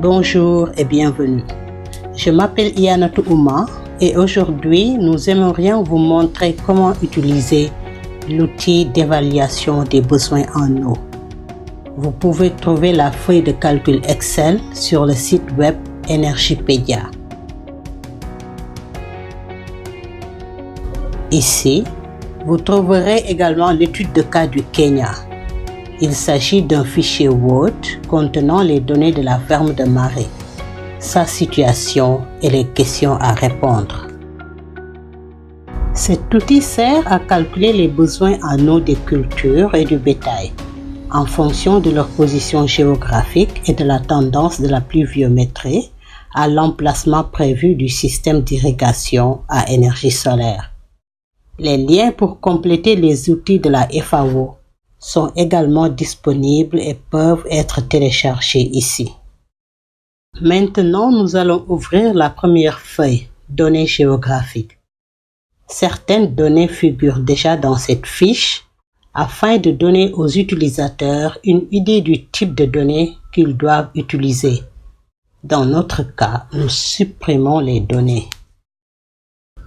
Bonjour et bienvenue. Je m'appelle Iyanatou Ouma et aujourd'hui nous aimerions vous montrer comment utiliser l'outil d'évaluation des besoins en eau. Vous pouvez trouver la feuille de calcul Excel sur le site web Energipedia. Ici, vous trouverez également l'étude de cas du Kenya. Il s'agit d'un fichier Word contenant les données de la ferme de Marie, sa situation et les questions à répondre. Cet outil sert à calculer les besoins en eau des cultures et du bétail en fonction de leur position géographique et de la tendance de la pluviométrie à l'emplacement prévu du système d'irrigation à énergie solaire. Les liens pour compléter les outils de la FAO sont également disponibles et peuvent être téléchargés ici. Maintenant, nous allons ouvrir la première feuille, données géographiques. Certaines données figurent déjà dans cette fiche afin de donner aux utilisateurs une idée du type de données qu'ils doivent utiliser. Dans notre cas, nous supprimons les données.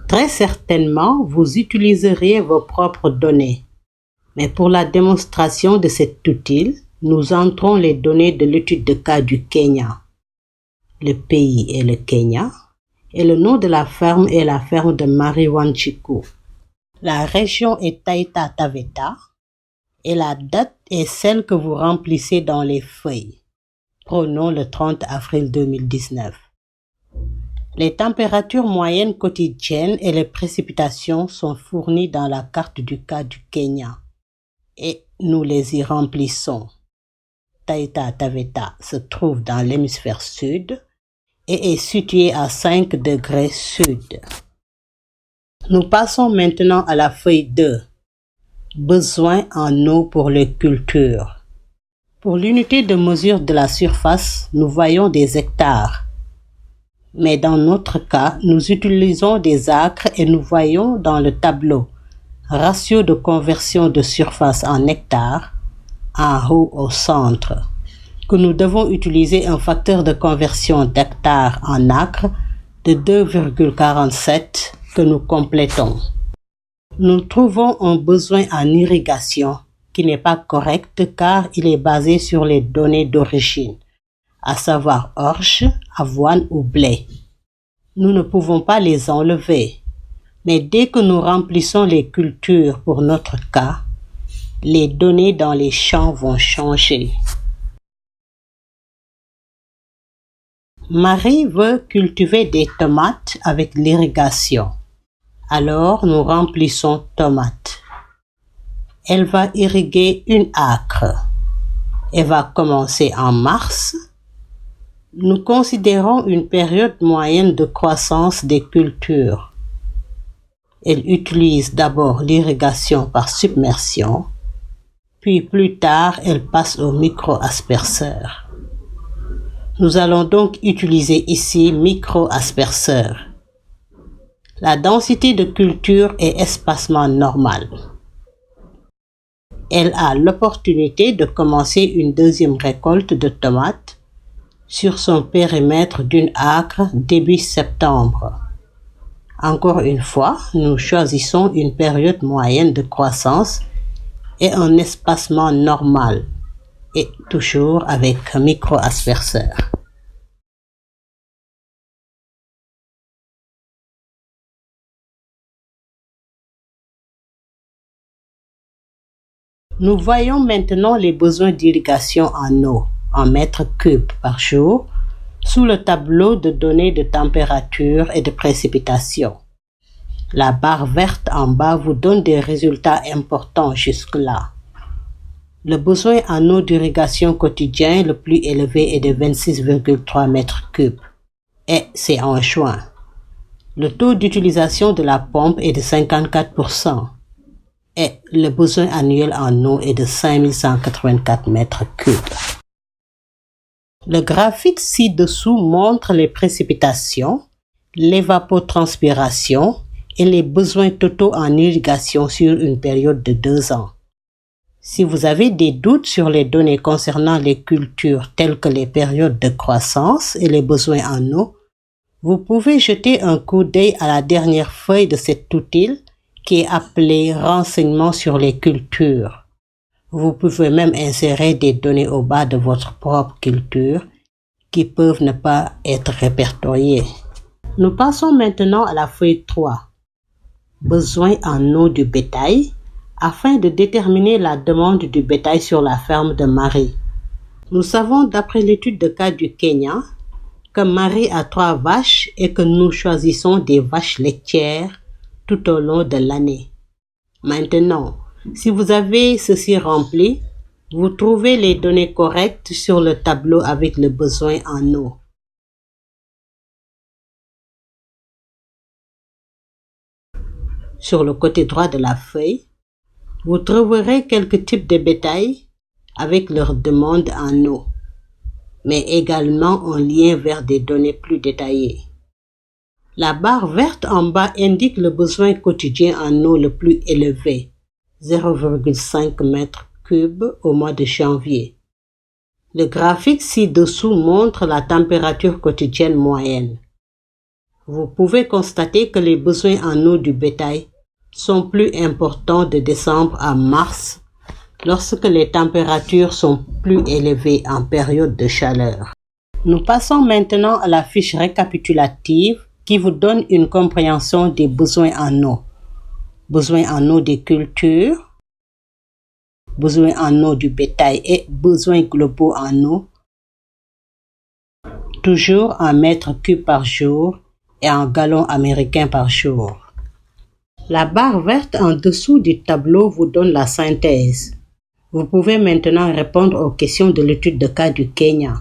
Très certainement, vous utiliseriez vos propres données. Mais pour la démonstration de cet outil, nous entrons les données de l'étude de cas du Kenya. Le pays est le Kenya et le nom de la ferme est la ferme de Marie Wanjiku. La région est Taita Taveta et la date est celle que vous remplissez dans les feuilles. Prenons le 30 avril 2019. Les températures moyennes quotidiennes et les précipitations sont fournies dans la carte du cas du Kenya. Et nous les y remplissons. Taita Taveta se trouve dans l'hémisphère sud et est situé à 5 degrés sud. Nous passons maintenant à la feuille 2. Besoins en eau pour les cultures. Pour l'unité de mesure de la surface, nous voyons des hectares. Mais dans notre cas, nous utilisons des acres et nous voyons dans le tableau ratio de conversion de surface en hectares, en haut au centre, que nous devons utiliser un facteur de conversion d'hectares en acres de 2,47 que nous complétons. Nous trouvons un besoin en irrigation qui n'est pas correct car il est basé sur les données d'origine, à savoir orge, avoine ou blé. Nous ne pouvons pas les enlever. Mais dès que nous remplissons les cultures pour notre cas, les données dans les champs vont changer. Marie veut cultiver des tomates avec l'irrigation. Alors nous remplissons tomates. Elle va irriguer une acre. Elle va commencer en mars. Nous considérons une période moyenne de croissance des cultures. Elle utilise d'abord l'irrigation par submersion, puis plus tard, elle passe au micro-asperceur. Nous allons donc utiliser ici micro-asperceur. La densité de culture est espacement normal. Elle a l'opportunité de commencer une deuxième récolte de tomates sur son périmètre d'une acre début septembre. Encore une fois, nous choisissons une période moyenne de croissance et un espacement normal, et toujours avec un micro-asperceur. Nous voyons maintenant les besoins d'irrigation en eau, en mètres cubes par jour, sous le tableau de données de température et de précipitation. La barre verte en bas vous donne des résultats importants jusque-là. Le besoin en eau d'irrigation quotidien le plus élevé est de 26,3 mètres cubes. Et c'est en juin. Le taux d'utilisation de la pompe est de 54%. Et le besoin annuel en eau est de 5184 mètres cubes. Le graphique ci-dessous montre les précipitations, l'évapotranspiration et les besoins totaux en irrigation sur une période de 2 ans. Si vous avez des doutes sur les données concernant les cultures telles que les périodes de croissance et les besoins en eau, vous pouvez jeter un coup d'œil à la dernière feuille de cet outil qui est appelé Renseignements sur les cultures. Vous pouvez même insérer des données au bas de votre propre culture qui peuvent ne pas être répertoriées. Nous passons maintenant à la feuille 3, Besoins en eau du bétail, afin de déterminer la demande du bétail sur la ferme de Marie. Nous savons d'après l'étude de cas du Kenya que Marie a 3 vaches et que nous choisissons des vaches laitières tout au long de l'année. Maintenant, si vous avez ceci rempli, vous trouvez les données correctes sur le tableau avec le besoin en eau. Sur le côté droit de la feuille, vous trouverez quelques types de bétail avec leur demande en eau, mais également un lien vers des données plus détaillées. La barre verte en bas indique le besoin quotidien en eau le plus élevé, 0,5 m3 au mois de janvier. Le graphique ci-dessous montre la température quotidienne moyenne. Vous pouvez constater que les besoins en eau du bétail sont plus importants de décembre à mars lorsque les températures sont plus élevées en période de chaleur. Nous passons maintenant à la fiche récapitulative qui vous donne une compréhension des besoins en eau. Besoins en eau des cultures, besoins en eau du bétail et besoins globaux en eau, toujours en mètres cubes par jour et en gallons américains par jour. La barre verte en dessous du tableau vous donne la synthèse. Vous pouvez maintenant répondre aux questions de l'étude de cas du Kenya.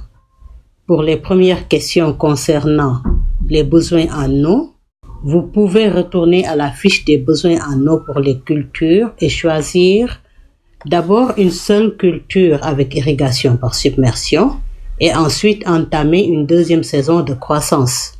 Pour les premières questions concernant les besoins en eau, vous pouvez retourner à la fiche des besoins en eau pour les cultures et choisir d'abord une seule culture avec irrigation par submersion et ensuite entamer une deuxième saison de croissance.